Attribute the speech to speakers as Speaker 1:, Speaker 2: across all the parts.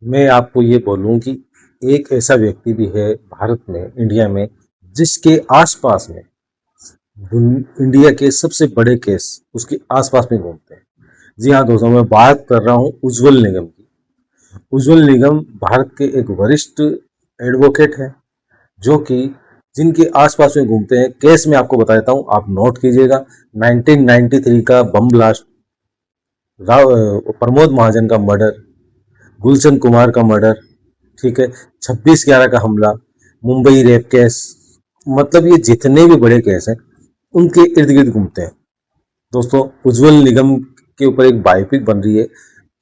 Speaker 1: मैं आपको ये बोलूं कि एक ऐसा व्यक्ति भी है भारत में, इंडिया में, जिसके आसपास में इंडिया के सबसे बड़े केस उसके आसपास में घूमते हैं। जी हाँ दोस्तों, मैं बात कर रहा हूँ उज्जवल निगम की। उज्जवल निगम भारत के एक वरिष्ठ एडवोकेट है, जो कि जिनके आसपास में घूमते हैं। केस में आपको बता देता हूँ, आप नोट कीजिएगा। 1993 का बम ब्लास्ट, प्रमोद महाजन का मर्डर, गुलशन कुमार का मर्डर, ठीक है, 26/11 का हमला, मुंबई रेप केस, मतलब ये जितने भी बड़े केस हैं उनके इर्द गिर्द घूमते हैं। दोस्तों, उज्जवल निगम के ऊपर एक बायोपिक बन रही है,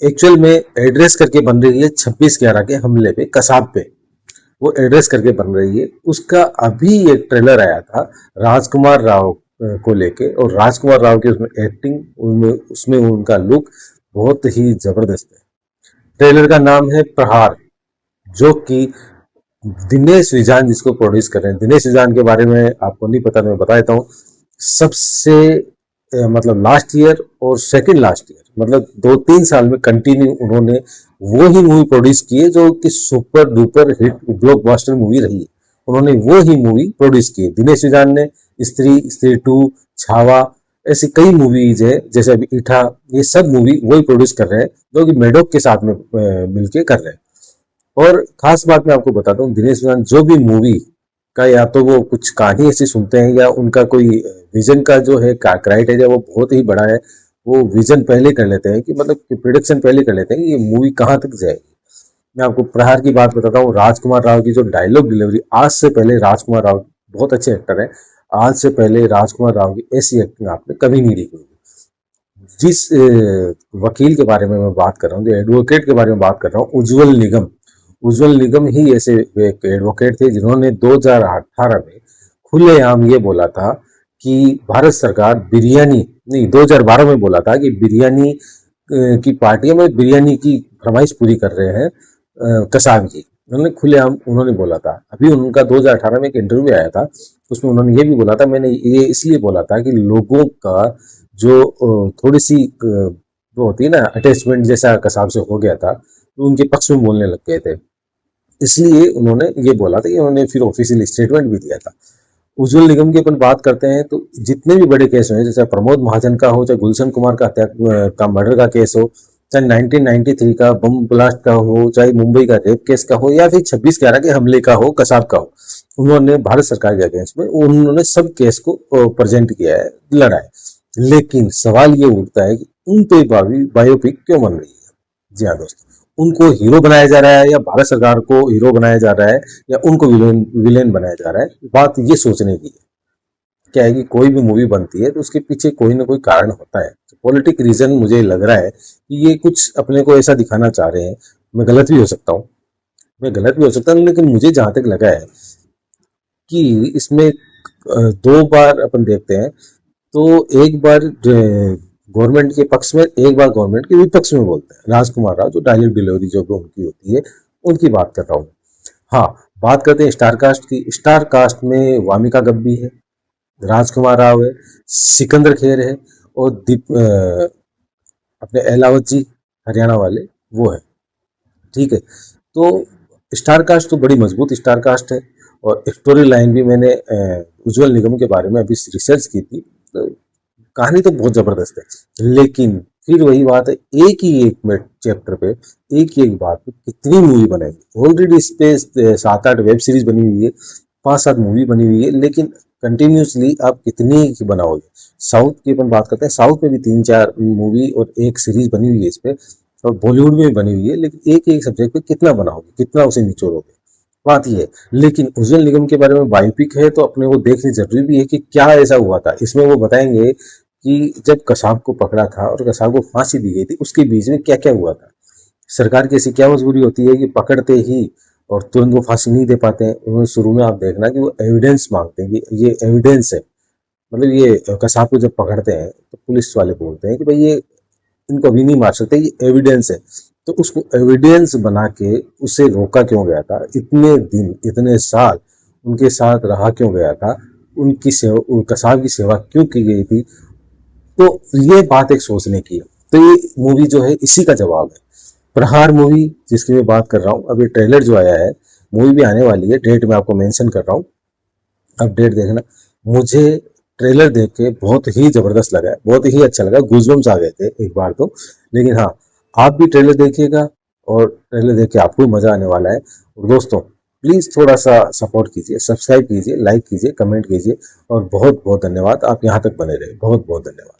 Speaker 1: एक्चुअल में एड्रेस करके बन रही है 26/11 के हमले पे, कसाब पे। वो एड्रेस करके बन रही है। उसका अभी एक ट्रेलर आया था राजकुमार राव को लेके, और राजकुमार राव की उसमें एक्टिंग, उसमें उनका लुक बहुत ही जबरदस्त है। ट्रेलर का नाम है प्रहार, जो कि दिनेश विजान जिसको प्रोड्यूस कर रहे हैं। दिनेश विजान के बारे में आपको नहीं पता, मैं बता देता हूँ। सबसे मतलब लास्ट ईयर और सेकंड लास्ट ईयर, मतलब 2-3 साल में कंटिन्यू उन्होंने वो ही मूवी प्रोड्यूस की है जो कि super duper hit blockbuster movie रही है। उन्होंने वो ही मूवी प्रोड्यूस की है। दिनेश विजान ने स्त्री 2, छावा, ऐसी कई मूवीज है, जैसे अभी ईठा, ये सब मूवी वही प्रोड्यूस कर रहे हैं, जो कि मेडोक के साथ में मिलके कर रहे हैं। और खास बात मैं आपको बताता हूँ, दिनेश विजान जो भी मूवी का, या तो वो कुछ कहानी ऐसी सुनते हैं, या उनका कोई विजन का जो है क्राइटेरिया वो बहुत ही बड़ा है। वो विजन पहले कर लेते हैं, कि मतलब कि प्रिडिक्शन पहले कर लेते हैं कि ये मूवी कहाँ तक जाएगी। मैं आपको प्रहार की बात बताता हूँ। राजकुमार राव की जो डायलॉग डिलीवरी, आज से पहले राजकुमार राव बहुत अच्छे एक्टर हैं, आज से पहले राजकुमार राव की ऐसी एक्टिंग आपने कभी नहीं देखी होगी। जिस वकील के बारे में मैं बात कर रहा हूँ, जो एडवोकेट के बारे में बात कर रहा हूँ, उज्जवल निगम। उज्जवल निगम ही ऐसे एक एडवोकेट थे जिन्होंने 2018 में खुलेआम ये बोला था कि भारत सरकार बिरयानी, नहीं, 2012 में बोला था कि बिरयानी की पार्टियों में बिरयानी की फरमाइश पूरी कर रहे हैं कसाब की। उन्होंने खुलेआम उन्होंने बोला था। अभी उनका 2018 में एक इंटरव्यू आया था, उसमें उन्होंने ये भी बोला था, मैंने ये इसलिए बोला था कि लोगों का जो थोड़ी सी वो होती है ना, अटैचमेंट जैसा कसाब से हो गया था, तो उनके पक्ष में बोलने लग गए थे। इसलिए उन्होंने ये बोला था, कि उन्होंने फिर ऑफिशियल स्टेटमेंट भी दिया था। उज्जवल निगम की अपन बात करते हैं तो जितने भी बड़े केस हैं, जैसे प्रमोद महाजन का हो, चाहे गुलशन कुमार का हत्या का मर्डर का केस हो, चाहे 1993 का बम ब्लास्ट का हो, चाहे मुंबई का रेप केस का हो, या फिर 26/11 के हमले का हो, कसाब का हो, उन्होंने भारत सरकार के अगेंस्ट में उन्होंने सब केस को प्रेजेंट किया है, लड़ा है। लेकिन सवाल ये उठता है कि उन पे बायोपिक क्यों बन रही है। जी हाँ दोस्तों, उनको हीरो बनाया जा रहा है, या भारत सरकार को हीरो बनाया जा रहा है, या उनको विलेन विलेन बनाया जा रहा है। बात ये सोचने की है। क्या है कि कोई भी मूवी बनती है तो उसके पीछे कोई ना कोई कारण होता है। पॉलिटिक रीजन मुझे लग रहा है कि ये कुछ अपने को ऐसा दिखाना चाह रहे हैं। मैं गलत भी हो सकता हूँ, मैं गलत भी हो सकता हूँ, लेकिन मुझे जहां तक लगा है कि इसमें दो बार अपन देखते हैं, तो एक बार गवर्नमेंट के पक्ष में, एक बार गवर्नमेंट के विपक्ष में बोलते हैं। राजकुमार राव जो डायलॉग डिलीवरी जो भी उनकी होती है, उनकी बात कर रहा हूँ। हाँ, बात करते हैं स्टार कास्ट की। स्टार कास्ट में वामिका गब्बी है, राजकुमार राव है, सिकंदर खेर है, और अपने एलावत जी, हरियाणा वाले, वो है। ठीक है, तो स्टार कास्ट तो बड़ी मजबूत स्टार कास्ट है। और स्टोरी लाइन भी मैंने उज्जवल निगम के बारे में अभी रिसर्च की थी, तो कहानी तो बहुत जबरदस्त है। लेकिन फिर वही बात है, एक ही एक मिनट चैप्टर पे, एक ही एक बात पे कितनी मूवी बनाएगी। ऑलरेडी इस पे 7-8 वेब सीरीज बनी हुई है, 5-7 मूवी बनी हुई है, लेकिन कंटिन्यूसली आप कितनी की बनाओगे। साउथ की अपन बात करते हैं, साउथ में भी 3-4 मूवी और एक सीरीज बनी हुई है इस पे, और बॉलीवुड में भी बनी हुई है, लेकिन एक एक सब्जेक्ट पे कितना बनाओगे, कितना उसे निचोड़ोगे। बात ये है। लेकिन उज्जवल निगम के बारे में बायोपिक है, तो अपने को देखनी जरूरी भी है कि क्या ऐसा हुआ था। इसमें वो बताएंगे कि जब कसाब को पकड़ा था और कसाब को फांसी दी गई थी, उसके बीच में क्या क्या हुआ था। सरकार की ऐसी क्या मजबूरी होती है कि पकड़ते ही और तुरंत वो फांसी नहीं दे पाते हैं। उन्होंने शुरू में आप देखना कि वो एविडेंस मांगते हैं कि ये एविडेंस है। मतलब ये कसाब को जब पकड़ते हैं तो पुलिस वाले बोलते हैं कि भाई ये इनको अभी नहीं मार सकते, ये एविडेंस है। तो उसको एविडेंस बना के उसे रोका क्यों गया था, इतने दिन इतने साल उनके साथ रहा क्यों गया था, उनकी सेवा, कसाब की सेवा क्यों की गई थी। तो ये बात एक सोचने की है। तो ये मूवी जो है इसी का जवाब है। प्रहार मूवी जिसकी मैं बात कर रहा हूँ, अभी ट्रेलर जो आया है, मूवी भी आने वाली है, डेट मैं आपको मेंशन कर रहा हूँ, अब डेट देखना। मुझे ट्रेलर देख के बहुत ही जबरदस्त लगा है, बहुत ही अच्छा लगा, गूजबम्स आ गए थे एक बार तो। लेकिन हाँ, आप भी ट्रेलर देखिएगा और ट्रेलर देख के आपको भी मजा आने वाला है। और दोस्तों, प्लीज थोड़ा सा सपोर्ट कीजिए, सब्सक्राइब कीजिए, लाइक कीजिए, कमेंट कीजिए, और बहुत बहुत धन्यवाद, आप यहाँ तक बने रहे, बहुत बहुत धन्यवाद।